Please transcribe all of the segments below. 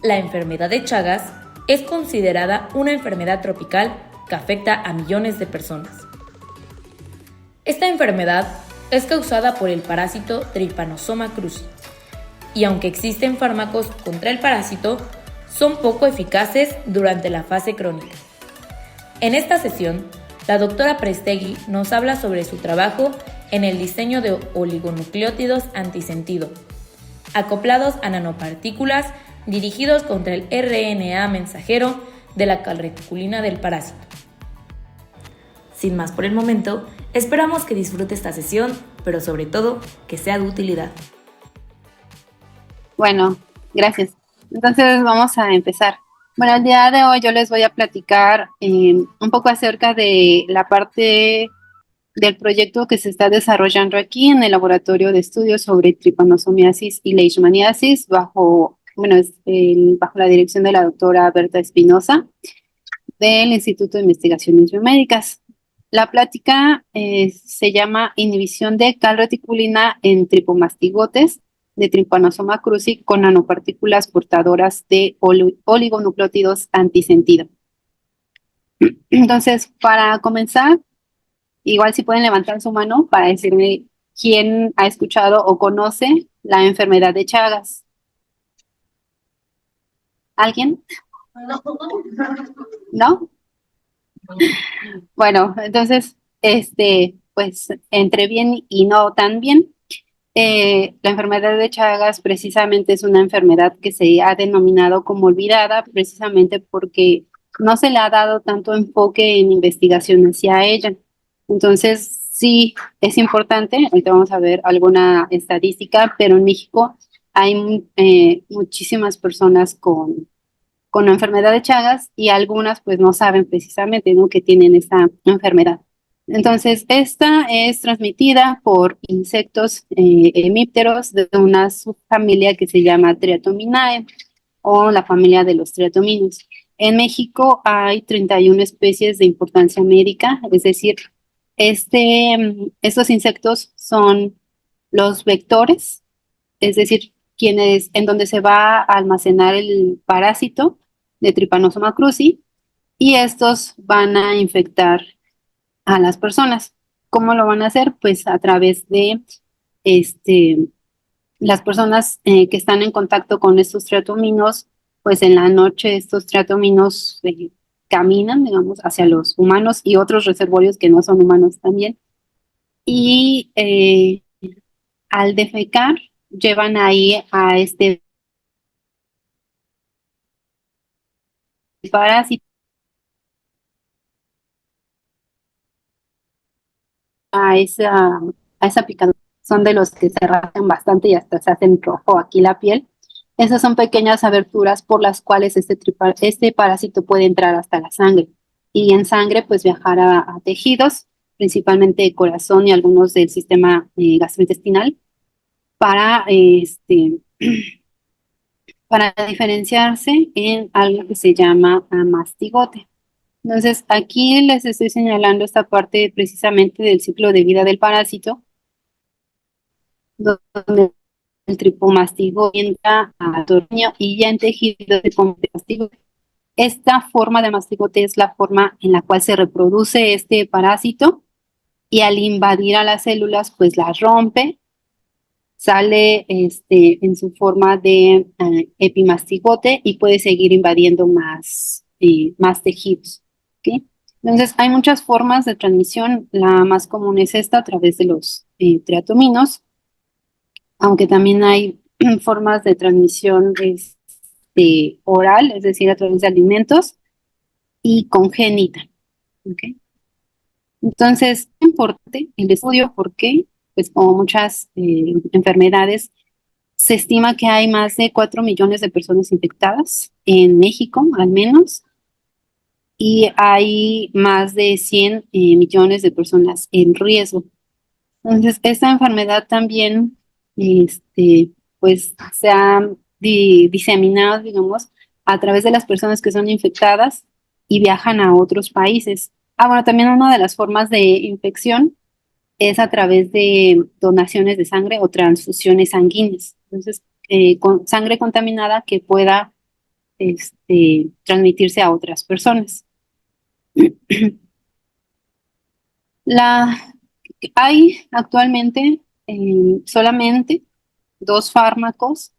La enfermedad de Chagas es considerada una enfermedad tropical que afecta a millones de personas. Esta enfermedad es causada por el parásito Trypanosoma cruzi, y aunque existen fármacos contra el parásito, son poco eficaces durante la fase crónica. En esta sesión, la doctora Prestegui nos habla sobre su trabajo en el diseño de oligonucleótidos antisentido, acoplados a nanopartículas dirigidos contra el RNA mensajero de la calreticulina del parásito. Sin más por el momento, esperamos que disfrute esta sesión, pero sobre todo que sea de utilidad. Bueno, gracias. Entonces vamos a empezar. Bueno, el día de hoy yo les voy a platicar un poco acerca de la parte del proyecto que se está desarrollando aquí en el Laboratorio de Estudios sobre Trypanosomiasis y Leishmaniasis bajo la dirección de la doctora Berta Espinosa del Instituto de Investigaciones Biomédicas. La plática se llama Inhibición de calreticulina en tripomastigotes de Trypanosoma cruzi con nanopartículas portadoras de oligonucleótidos antisentido. Entonces, para comenzar, igual si pueden levantar su mano para decirme quién ha escuchado o conoce la enfermedad de Chagas. ¿Alguien? ¿No? Bueno, entonces, pues entre bien y no tan bien. La enfermedad de Chagas precisamente es una enfermedad que se ha denominado como olvidada precisamente porque no se le ha dado tanto enfoque en investigación hacia ella. Entonces, sí, es importante, ahorita vamos a ver alguna estadística, pero en México hay muchísimas personas con la enfermedad de Chagas y algunas pues no saben precisamente, ¿no?, que tienen esta enfermedad. Entonces, esta es transmitida por insectos hemípteros de una subfamilia que se llama Triatominae o la familia de los triatominos. En México hay 31 especies de importancia médica, es decir, estos insectos son los vectores, es decir, en donde se va a almacenar el parásito de Trypanosoma cruzi, y estos van a infectar a las personas. ¿Cómo lo van a hacer? Pues a través de las personas que están en contacto con estos triatominos, pues en la noche estos triatominos caminan, digamos, hacia los humanos y otros reservorios que no son humanos también. Y al defecar, llevan ahí a este parásito, a esa picadura. Son de los que se rasgan bastante y hasta se hacen rojo aquí la piel. Esas son pequeñas aberturas por las cuales este parásito puede entrar hasta la sangre. Y en sangre, pues viajar a tejidos, principalmente de corazón y algunos del sistema gastrointestinal, para, para diferenciarse en algo que se llama mastigote. Entonces, aquí les estoy señalando esta parte precisamente del ciclo de vida del parásito, donde el tripomastigo entra a torneo y ya en tejido de mastigote. Esta forma de mastigote es la forma en la cual se reproduce este parásito y al invadir a las células, pues las rompe, sale en su forma de epimastigote y puede seguir invadiendo más tejidos. ¿Okay? Entonces, hay muchas formas de transmisión. La más común es esta, a través de los triatominos, aunque también hay formas de transmisión oral, es decir, a través de alimentos, y congénita. ¿Okay? Entonces, es importante el estudio porque, pues como muchas enfermedades, se estima que hay más de 4 millones de personas infectadas en México, al menos, y hay más de 100 millones de personas en riesgo. Entonces, esta enfermedad también, pues, se ha diseminado, digamos, a través de las personas que son infectadas y viajan a otros países. Bueno, también una de las formas de infección es a través de donaciones de sangre o transfusiones sanguíneas. Entonces, con sangre contaminada que pueda transmitirse a otras personas. Hay actualmente solamente 2 fármacos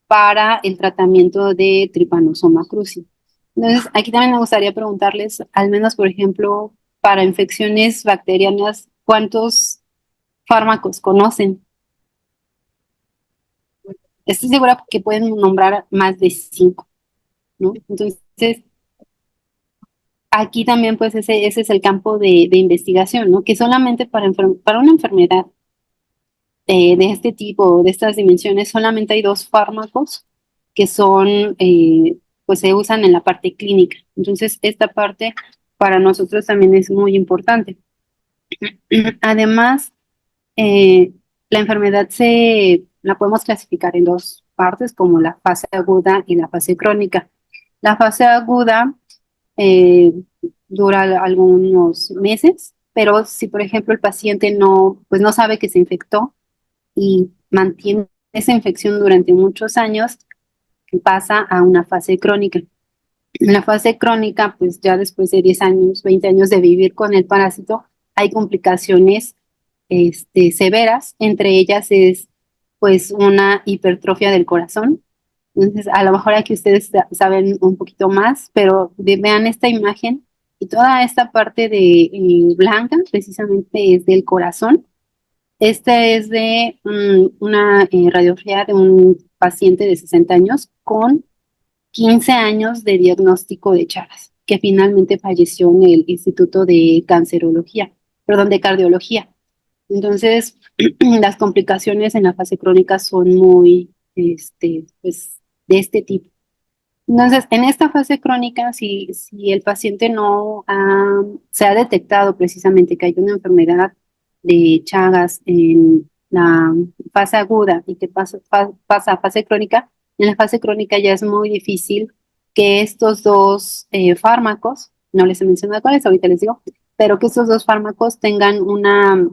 para el tratamiento de Trypanosoma cruzi. Entonces, aquí también me gustaría preguntarles, al menos, por ejemplo, para infecciones bacterianas, ¿cuántos fármacos conocen? Estoy segura que pueden nombrar más de 5, ¿no? Entonces, aquí también, pues, ese es el campo de investigación, ¿no? Que solamente para una enfermedad de este tipo, de estas dimensiones, solamente hay 2 fármacos que son, pues se usan en la parte clínica. Entonces, esta parte para nosotros también es muy importante. Además, eh, la enfermedad la podemos clasificar en 2 partes, como la fase aguda y la fase crónica. La fase aguda eh, dura algunos meses, pero si, por ejemplo, el paciente pues no sabe que se infectó, y mantiene esa infección durante muchos años, pasa a una fase crónica. En la fase crónica, pues ya después de 10 años, 20 años de vivir con el parásito, hay complicaciones severas, entre ellas es pues una hipertrofia del corazón. Entonces, a lo mejor aquí ustedes saben un poquito más, pero vean esta imagen y toda esta parte de blanca precisamente es del corazón. Esta es de una radiografía de un paciente de 60 años con 15 años de diagnóstico de Chagas, que finalmente falleció en el Instituto de Cancerología, perdón, de Cardiología. Entonces, las complicaciones en la fase crónica son muy, pues, de este tipo. Entonces, en esta fase crónica, si el paciente no se ha detectado precisamente que hay una enfermedad de Chagas en la fase aguda y que pasa a fase crónica, en la fase crónica ya es muy difícil que estos 2 fármacos, no les he mencionado cuáles, ahorita les digo, pero que estos 2 fármacos tengan una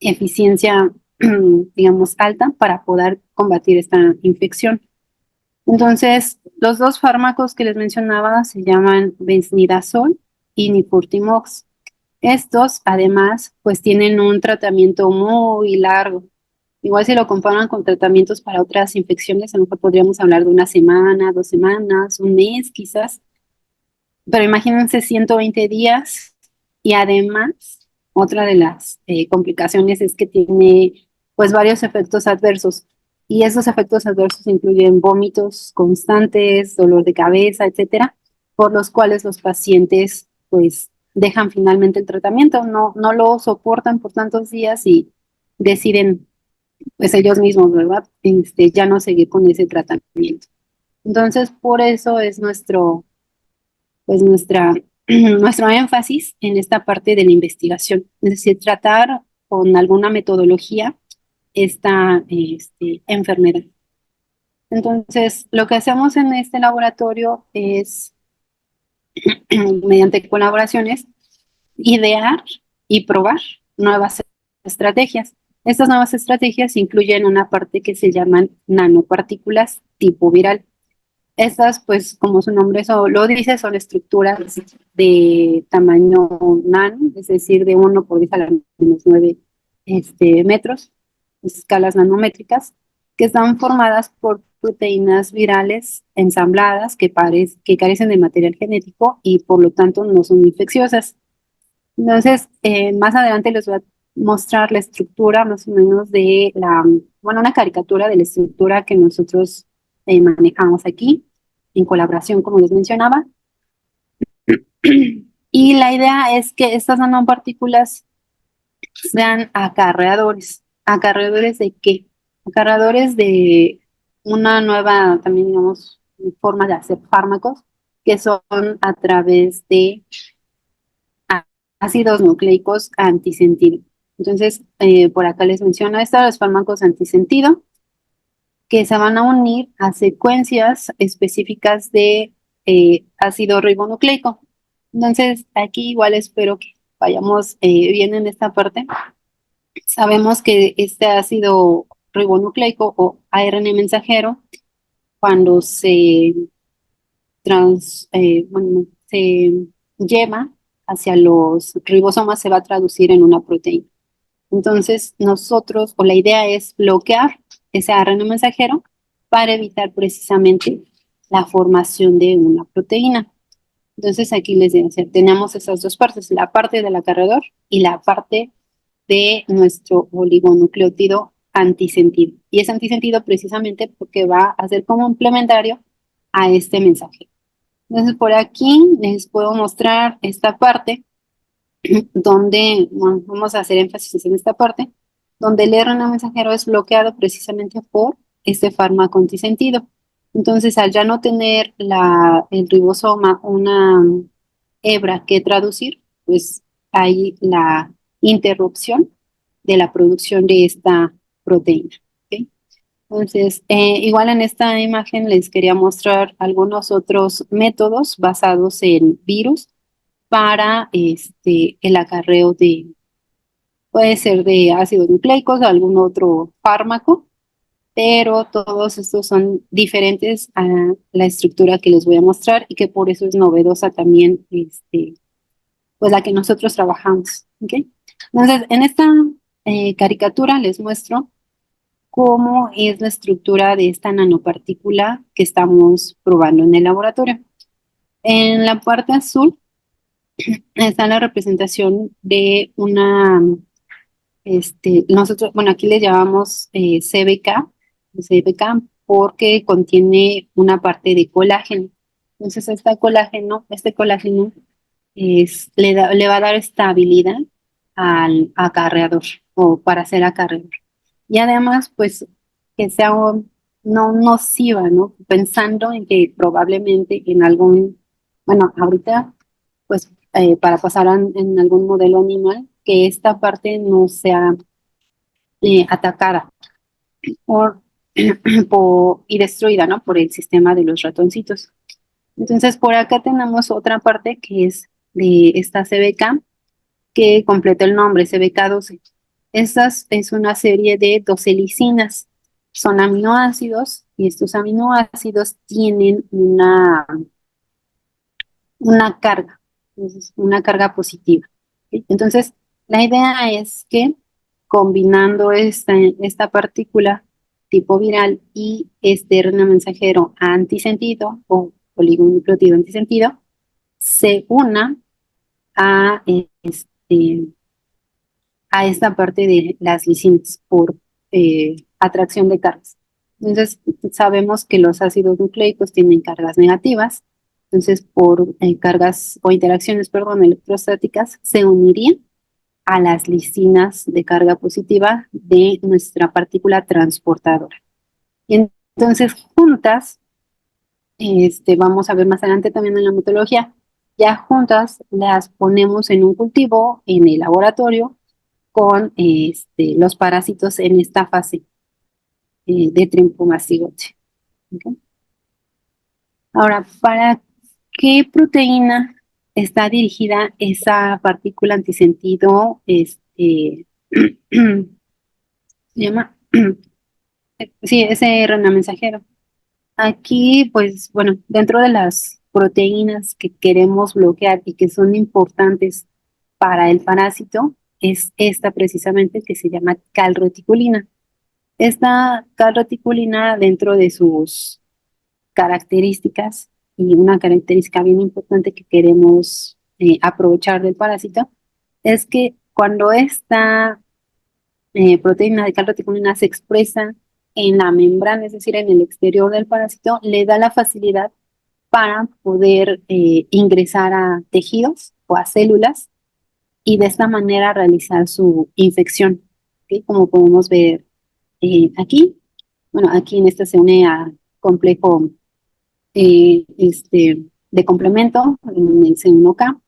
eficiencia, digamos, alta para poder combatir esta infección. Entonces, los 2 fármacos que les mencionaba se llaman benznidazol y nifurtimox. Estos, además, pues tienen un tratamiento muy largo. Igual si lo comparan con tratamientos para otras infecciones, a lo mejor podríamos hablar de una semana, 2 semanas, un mes quizás. Pero imagínense 120 días y además, otra de las complicaciones es que tiene pues varios efectos adversos. Y esos efectos adversos incluyen vómitos constantes, dolor de cabeza, etcétera, por los cuales los pacientes pues dejan finalmente el tratamiento, no lo soportan por tantos días y deciden pues ellos mismos, ¿verdad? Ya no seguir con ese tratamiento. Entonces, por eso es pues nuestro énfasis en esta parte de la investigación, es decir, tratar con alguna metodología esta enfermedad. Entonces, lo que hacemos en este laboratorio es, mediante colaboraciones, idear y probar nuevas estrategias. Estas nuevas estrategias incluyen una parte que se llaman nanopartículas tipo viral. Estas, pues, como su nombre lo dice, son estructuras de tamaño nano, es decir, de 1 por 10 a la -9 metros, escalas nanométricas, que están formadas por proteínas virales ensambladas que carecen de material genético y por lo tanto no son infecciosas. Entonces, más adelante les voy a mostrar la estructura más o menos bueno, una caricatura de la estructura que nosotros manejamos aquí, en colaboración, como les mencionaba. Y la idea es que estas nanopartículas sean acarreadores. ¿Acarreadores de qué? Acarreadores de una nueva, también digamos, forma de hacer fármacos, que son a través de ácidos nucleicos antisentido. Entonces, por acá les menciono estos los fármacos antisentido que se van a unir a secuencias específicas de ácido ribonucleico. Entonces, aquí igual espero que vayamos bien en esta parte. Sabemos que este ácido ribonucleico o ARN mensajero, cuando se se lleva hacia los ribosomas, se va a traducir en una proteína. Entonces, nosotros, o la idea es bloquear ese ARN mensajero para evitar precisamente la formación de una proteína. Entonces, aquí les decía, tenemos esas dos partes, la parte del acarreador y la parte de nuestro oligonucleótido antisentido. Y es antisentido precisamente porque va a ser complementario a este mensaje. Entonces, por aquí les puedo mostrar esta parte donde, bueno, vamos a hacer énfasis en esta parte, donde el RNA mensajero es bloqueado precisamente por este fármaco antisentido. Entonces, al ya no tener el ribosoma una hebra que traducir, pues hay la interrupción de la producción de esta proteína. ¿Ok? Entonces, igual en esta imagen les quería mostrar algunos otros métodos basados en virus para el acarreo puede ser de ácidos nucleicos, algún otro fármaco, pero todos estos son diferentes a la estructura que les voy a mostrar y que por eso es novedosa también, pues la que nosotros trabajamos. ¿Ok? Entonces, en esta caricatura les muestro cómo es la estructura de esta nanopartícula que estamos probando en el laboratorio. En la parte azul está la representación de nosotros, bueno, aquí le llamamos CBK porque contiene una parte de colágeno. Entonces, este colágeno le va a dar estabilidad al acarreador o para ser acarreador. Y además, pues, que sea no nociva, ¿no? Pensando en que probablemente bueno, ahorita, pues, para pasar en algún modelo animal, que esta parte no sea atacada por, y destruida, ¿no? Por el sistema de los ratoncitos. Entonces, por acá tenemos otra parte que es de esta CBK, que completa el nombre, CBK12. Estas es una serie de 12 lisinas. Son aminoácidos y estos aminoácidos tienen una carga, una carga positiva. ¿Sí? Entonces, la idea es que combinando esta partícula tipo viral y este RNA mensajero antisentido o oligonucleótido antisentido, se una a, a esta parte de las lisinas por atracción de cargas. Entonces, sabemos que los ácidos nucleicos tienen cargas negativas, entonces por cargas o interacciones, perdón, electrostáticas, se unirían a las lisinas de carga positiva de nuestra partícula transportadora. Y entonces, juntas, vamos a ver más adelante también en la metodología, ya juntas las ponemos en un cultivo en el laboratorio con los parásitos en esta fase de tripomastigote. ¿Okay? Ahora, ¿para qué proteína está dirigida esa partícula antisentido? Se llama, sí, ese RNA mensajero. Aquí, pues, bueno, dentro de las proteínas que queremos bloquear y que son importantes para el parásito, es esta precisamente que se llama calreticulina. Esta calreticulina, dentro de sus características, y una característica bien importante que queremos aprovechar del parásito, es que cuando esta proteína de calreticulina se expresa en la membrana, es decir, en el exterior del parásito, le da la facilidad para poder ingresar a tejidos o a células y de esta manera realizar su infección, ¿okay? Como podemos ver aquí. Bueno, aquí en esta se une a complejo de complemento, en el C1K,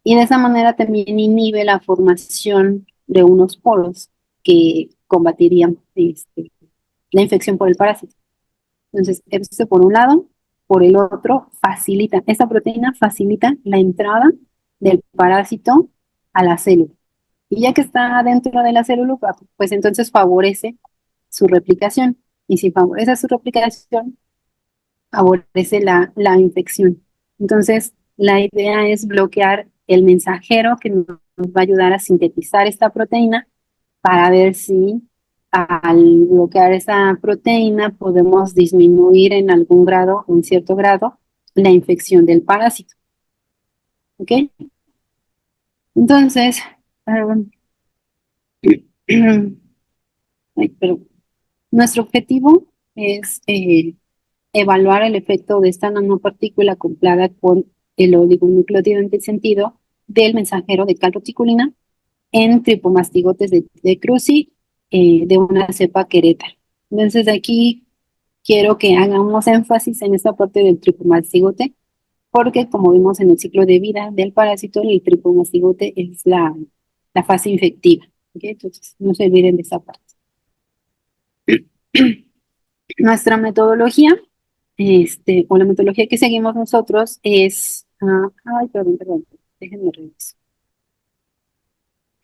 y de esa manera también inhibe la formación de unos poros que combatirían la infección por el parásito. Entonces, esto por un lado, por el otro, esta proteína facilita la entrada del parásito a la célula. Y ya que está dentro de la célula, pues entonces favorece su replicación. Y si favorece su replicación, favorece la infección. Entonces, la idea es bloquear el mensajero que nos va a ayudar a sintetizar esta proteína para ver si al bloquear esa proteína podemos disminuir en algún grado o en cierto grado la infección del parásito. ¿Ok? Entonces, ay, pero nuestro objetivo es evaluar el efecto de esta nanopartícula acoplada con el oligonucleótido antisentido del mensajero de calreticulina en tripomastigotes de Cruzi de una cepa querétara. Entonces aquí quiero que hagamos énfasis en esta parte del tripomastigote, porque como vimos en el ciclo de vida del parásito, el tripomastigote es la fase infectiva. ¿Okay? Entonces no se olviden de esa parte. Nuestra metodología, o la metodología que seguimos nosotros es, ay, perdón, déjenme revisar.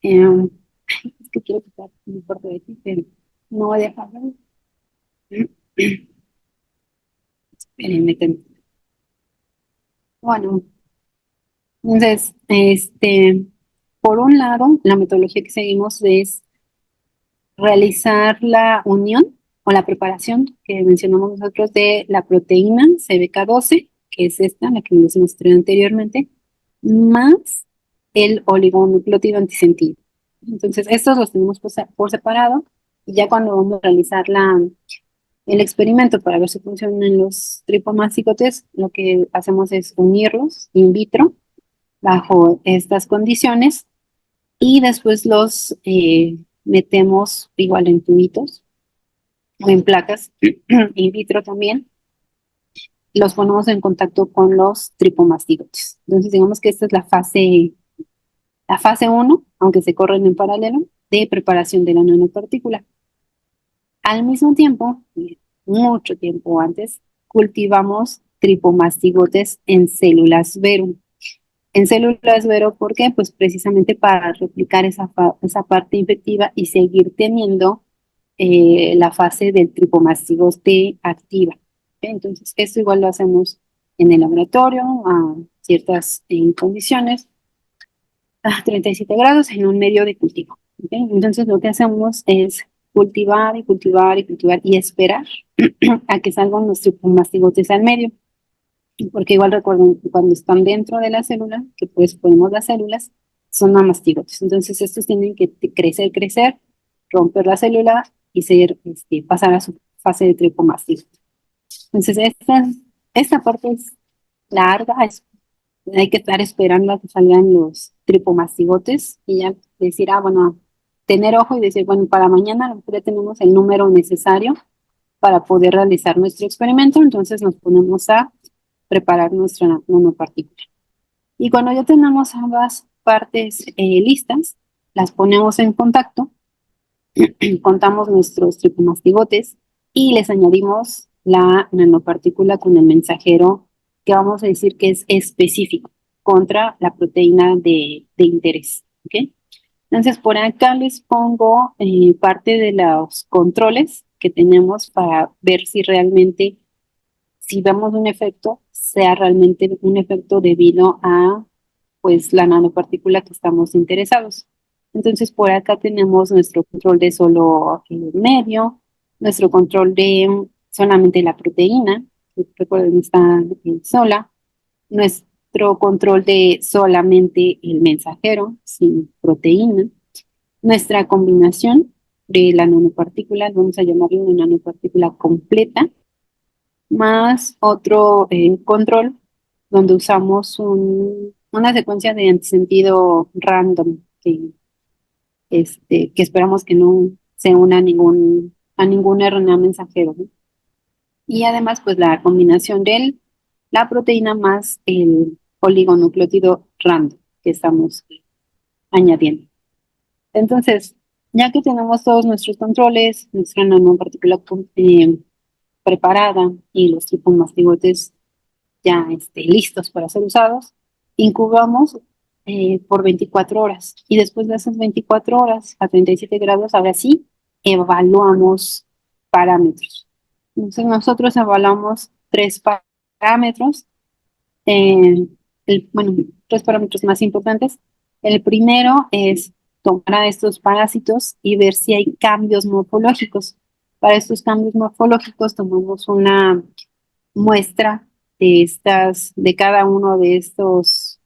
Es que quiero quitar mi parte de aquí, pero no voy a dejarlo. Espérenme tantito. Bueno, entonces, por un lado, la metodología que seguimos es realizar la unión o la preparación que mencionamos nosotros de la proteína CBK12, que es esta, la que les mostré anteriormente, más el oligonucleótido antisentido. Entonces, estos los tenemos por separado, y ya cuando vamos a realizar el experimento para ver si funcionan los tripomastigotes, lo que hacemos es unirlos in vitro bajo estas condiciones y después los metemos igual en tubitos o en placas in vitro también. Los ponemos en contacto con los tripomastigotes. Entonces, digamos que esta es la fase 1, aunque se corren en paralelo, de preparación de la nanopartícula. Al mismo tiempo, mucho tiempo antes, cultivamos tripomastigotes en células Vero. En células Vero, ¿por qué? Pues precisamente para replicar esa parte infectiva y seguir teniendo la fase del tripomastigote activa. ¿Okay? Entonces, esto igual lo hacemos en el laboratorio a ciertas condiciones, a 37 grados en un medio de cultivo. ¿Okay? Entonces, lo que hacemos es cultivar y cultivar y cultivar y esperar a que salgan los tripomastigotes al medio. Porque igual recuerden que cuando están dentro de la célula, que pues ponemos las células, son mamastigotes. Entonces estos tienen que crecer, romper la célula y pasar a su fase de tripomastigote. Entonces esta parte es larga, hay que estar esperando a que salgan los tripomastigotes y ya decir, bueno, tener ojo y decir, bueno, para mañana a lo mejor ya tenemos el número necesario para poder realizar nuestro experimento, entonces nos ponemos a preparar nuestra nanopartícula. Y cuando ya tenemos ambas partes listas, las ponemos en contacto, contamos nuestros tripomastigotes y les añadimos la nanopartícula con el mensajero que vamos a decir que es específico contra la proteína de interés. ¿Okay? Entonces, por acá les pongo parte de los controles que tenemos para ver si realmente, si vemos un efecto, sea realmente un efecto debido a pues la nanopartícula que estamos interesados. Entonces, por acá tenemos nuestro control de solo medio, nuestro control de solamente la proteína, que recuerden está sola, nuestro control de solamente el mensajero, sin proteína, nuestra combinación de la nanopartícula, vamos a llamarle una nanopartícula completa, más otro control donde usamos una secuencia de antisentido random que esperamos que no se una a ningún RNA mensajero, ¿no? Y además, pues la combinación de la proteína más el oligonucleótido random que estamos añadiendo. Entonces, ya que tenemos todos nuestros controles, nuestra nanopartícula preparada y los tripomastigotes ya listos para ser usados, incubamos por 24 horas. Y después de esas 24 horas a 37 grados, ahora sí, evaluamos parámetros. Entonces nosotros evaluamos 3 parámetros. Bueno, tres parámetros más importantes. El primero es tomar a estos parásitos y ver si hay cambios morfológicos. Para estos cambios morfológicos tomamos una muestra de cada uno de estos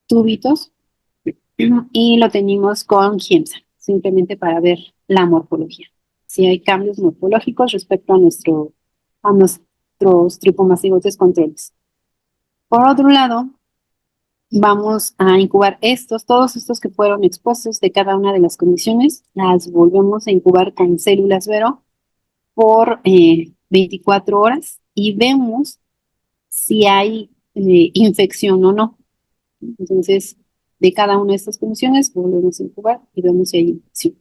tubitos y lo teñimos con Giemsa, simplemente para ver la morfología. Si hay cambios morfológicos respecto a nuestros tripomastigotes controles. Por otro lado, vamos a incubar todos estos que fueron expuestos de cada una de las condiciones, las volvemos a incubar con células Vero por 24 horas y vemos si hay infección o no. Entonces, de cada una de estas condiciones volvemos a incubar y vemos si hay infección.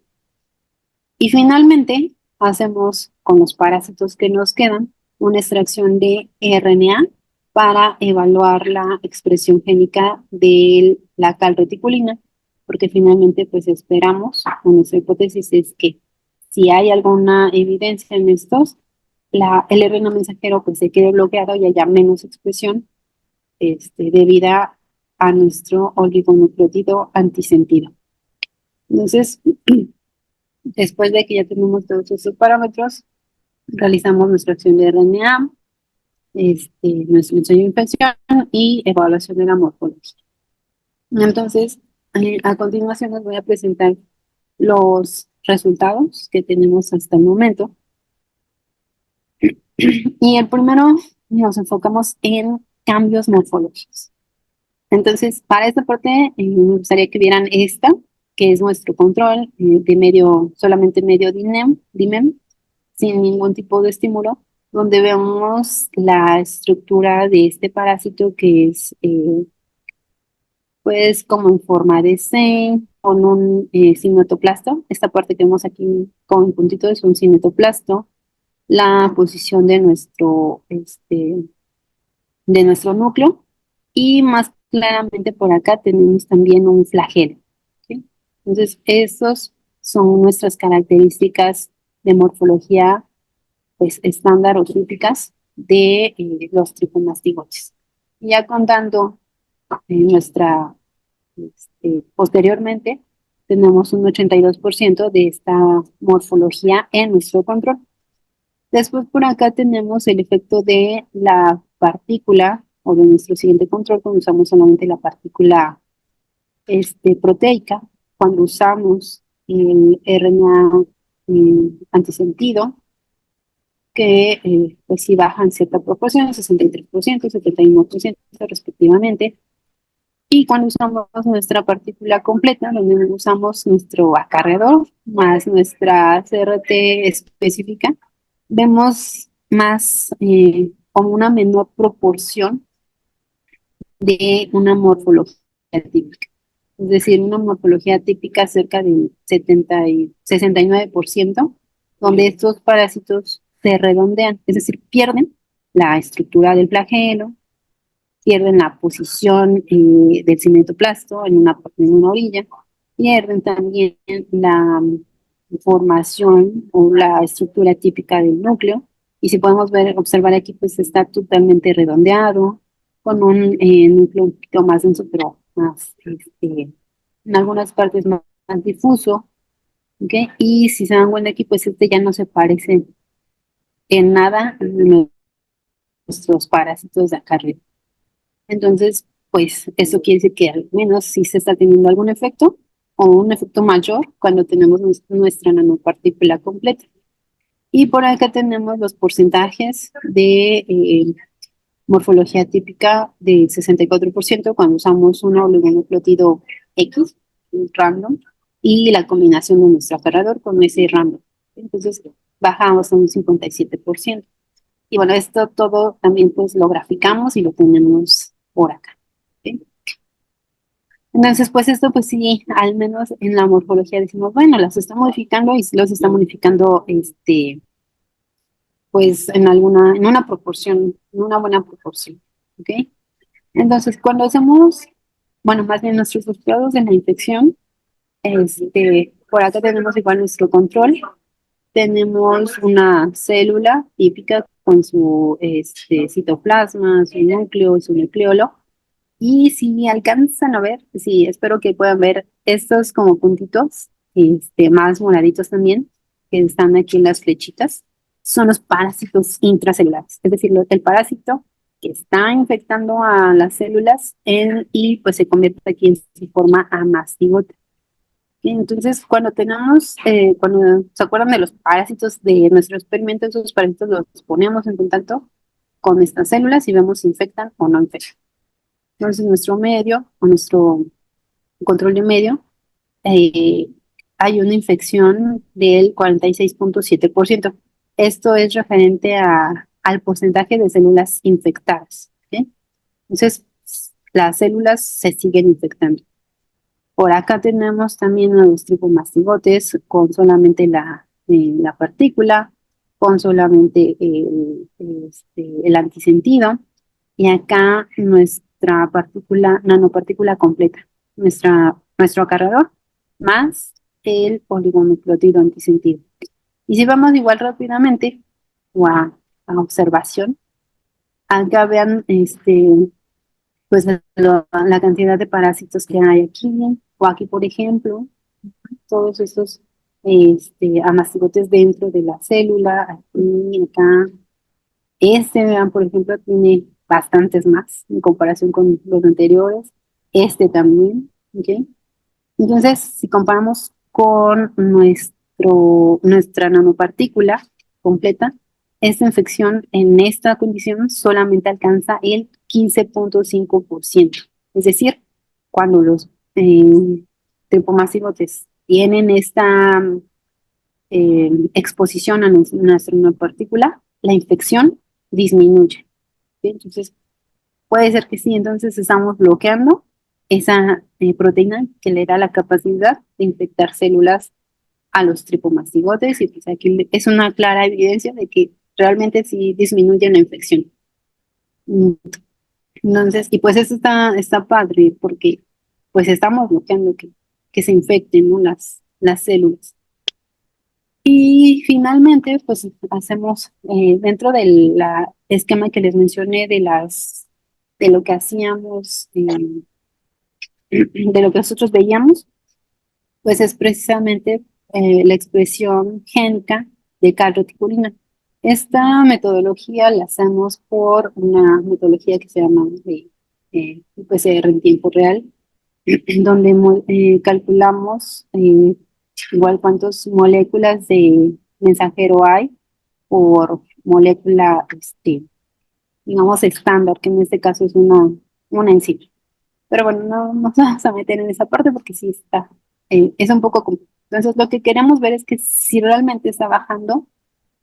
Y finalmente, hacemos con los parásitos que nos quedan una extracción de RNA para evaluar la expresión génica de la calreticulina, porque finalmente pues esperamos, nuestra hipótesis es que si hay alguna evidencia en estos, el RNA mensajero pues se quede bloqueado y haya menos expresión debida a nuestro oligonucleótido antisentido. Entonces, después de que ya tenemos todos estos parámetros, realizamos nuestra acción de RNA, nuestro ensayo de infección y evaluación de la morfología. Entonces, a continuación les voy a presentar los resultados que tenemos hasta el momento. Y el primero nos enfocamos en cambios morfológicos. Entonces, para esta parte, me gustaría que vieran esta, que es nuestro control solamente medio DIMEM, sin ningún tipo de estímulo, donde vemos la estructura de este parásito que es, pues, como en forma de C, con un cinetoplasto. Esta parte que vemos aquí con puntito es un cinetoplasto. La posición de nuestro núcleo y más claramente por acá tenemos también un flagelo. ¿Sí? Entonces, esas son nuestras características de morfología pues, estándar o típicas de los tripomastigotes. Ya contando posteriormente, tenemos un 82% de esta morfología en nuestro control. Después por acá tenemos el efecto de la partícula o de nuestro siguiente control cuando usamos solamente la partícula proteica, cuando usamos el RNA antisentido, que pues sí baja en cierta proporción, 63%, 71% respectivamente. Y cuando usamos nuestra partícula completa, donde usamos nuestro acarreador más nuestra CRT específica, vemos más como una menor proporción de una morfología típica. Es decir, una morfología típica cerca del 69%, donde estos parásitos se redondean, es decir, pierden la estructura del flagelo, pierden la posición del cinetoplasto en una orilla, pierden también la formación o la estructura típica del núcleo, y si podemos observar aquí, pues está totalmente redondeado, con un núcleo un poquito más denso, pero más, en algunas partes más difuso, ¿ok? Y si se dan cuenta aquí, pues ya no se parece en nada a nuestros parásitos de acá arriba. Entonces, pues eso quiere decir que al menos sí se está teniendo algún efecto o un efecto mayor cuando tenemos nuestra nanopartícula completa. Y por acá tenemos los porcentajes de morfología típica del 64% cuando usamos un oligonucleótido X, random, y la combinación de nuestro acarreador con ese random. Entonces bajamos a un 57%. Y bueno, esto todo también pues lo graficamos y lo tenemos por acá. ¿Sí? Entonces, pues esto pues sí, al menos en la morfología decimos, bueno, las está modificando y sí los está modificando pues en una proporción, en una buena proporción. ¿Ok? Entonces, cuando hacemos, bueno, más bien nuestros resultados de la infección, por acá tenemos igual nuestro control, tenemos una célula típica con su citoplasma, su núcleo, su nucleolo. Y si alcanzan a ver, sí, espero que puedan ver estos como puntitos, más moraditos también, que están aquí en las flechitas, son los parásitos intracelulares. Es decir, el parásito que está infectando a las células y pues se convierte aquí en su forma a mastigote. Entonces, cuando se acuerdan de los parásitos de nuestro experimento, esos parásitos los ponemos en contacto con estas células y vemos si infectan o no infectan. Entonces, nuestro medio o nuestro control de medio, eh, hay una infección del 46.7%. Esto es referente al porcentaje de células infectadas. ¿Ok? Entonces, las células se siguen infectando. Por acá tenemos también los tripomastigotes con solamente la partícula, con solamente el antisentido, y acá nuestra nanopartícula completa, nuestro acarreador, más el oligonucleótido antisentido. Y si vamos igual rápidamente o a observación, acá vean pues la cantidad de parásitos que hay aquí, o aquí, por ejemplo, todos estos amastigotes dentro de la célula, aquí, acá. Vean, por ejemplo, tiene bastantes más en comparación con los anteriores. También, ¿ok? Entonces, si comparamos con nuestra nanopartícula completa, esta infección en esta condición solamente alcanza el 15.5%. Es decir, cuando los tripomastigotes tienen esta exposición a nuestra nanopartícula, la infección disminuye. ¿Sí? Entonces, puede ser que sí, entonces estamos bloqueando esa proteína que le da la capacidad de infectar células a los tripomastigotes, y pues aquí es una clara evidencia de que realmente sí disminuye la infección. Entonces, y pues eso está padre porque pues estamos bloqueando que se infecten, ¿no? las células. Y finalmente, pues hacemos dentro del esquema que les mencioné de lo que hacíamos, de lo que nosotros veíamos, pues es precisamente la expresión génica de calreticulina. Esta metodología la hacemos por una metodología que se llama PCR en tiempo real, donde calculamos igual cuántas moléculas de mensajero hay por molécula, digamos, estándar, que en este caso es una enzima. Pero bueno, no nos vamos a meter en esa parte porque sí es un poco complejo. Entonces, lo que queremos ver es que si realmente está bajando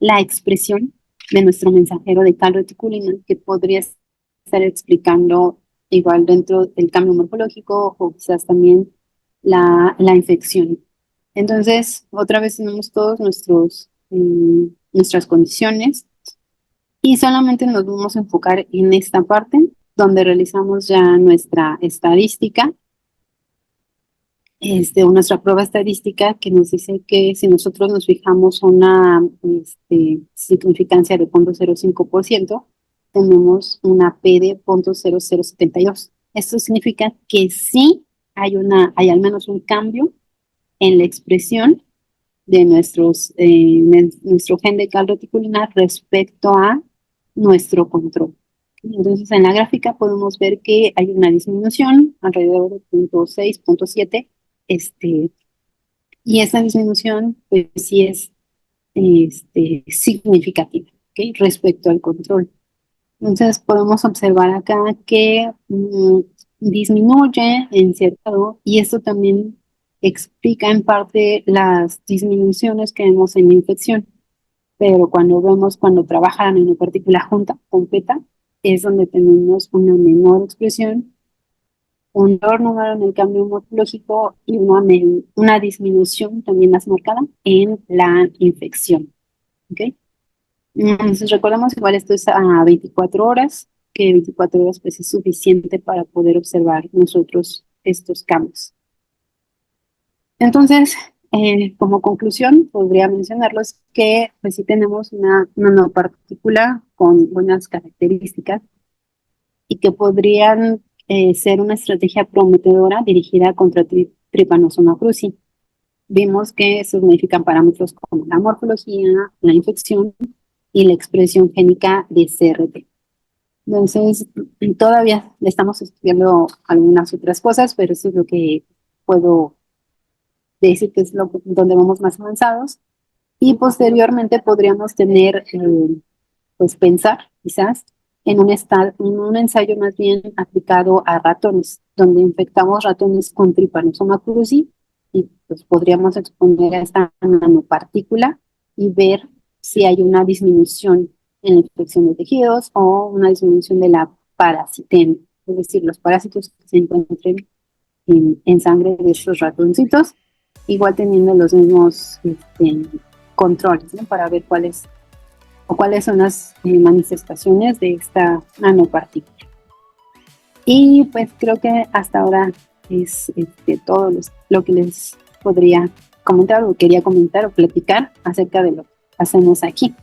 la expresión de nuestro mensajero de calreticulina, que podría estar explicando igual dentro del cambio morfológico o quizás también la infección. Entonces, otra vez tenemos todos nuestras condiciones y solamente nos vamos a enfocar en esta parte donde realizamos ya nuestra estadística, nuestra prueba estadística que nos dice que si nosotros nos fijamos una significancia de 0.05%, tenemos una P de 0.0072. Esto significa que sí hay al menos un cambio en la expresión de nuestro gen de calreticulina respecto a nuestro control. Entonces, en la gráfica podemos ver que hay una disminución alrededor de 0.6, 0.7, y esa disminución, pues sí es significativa, ¿okay? Respecto al control. Entonces, podemos observar acá que disminuye en cierto grado, y esto también explica en parte las disminuciones que vemos en la infección. Pero cuando trabaja la nanopartícula junta, completa, es donde tenemos una menor expresión, un menor número en el cambio morfológico y una disminución también más marcada en la infección. ¿Okay? Entonces recordemos igual esto es a 24 horas, que 24 horas pues es suficiente para poder observar nosotros estos cambios. Entonces, Como conclusión, podría mencionarlos que pues sí tenemos una nanopartícula con buenas características y que podrían ser una estrategia prometedora dirigida contra Trypanosoma cruzi. Vimos que se modifican parámetros como la morfología, la infección y la expresión génica de CRT. Entonces, todavía estamos estudiando algunas otras cosas, pero eso es lo que puedo decir que es donde vamos más avanzados. Y posteriormente podríamos tener, pues pensar quizás en un ensayo más bien aplicado a ratones, donde infectamos ratones con Trypanosoma cruzi y pues podríamos exponer a esta nanopartícula y ver si hay una disminución en la infección de tejidos o una disminución de la parasitemia, es decir, los parásitos que se encuentren en sangre de estos ratoncitos, igual teniendo los mismos controles, ¿no? Para ver cuáles son las manifestaciones de esta nanopartícula. Y pues creo que hasta ahora es todo lo que les podría comentar o quería comentar o platicar acerca de lo que hacemos aquí.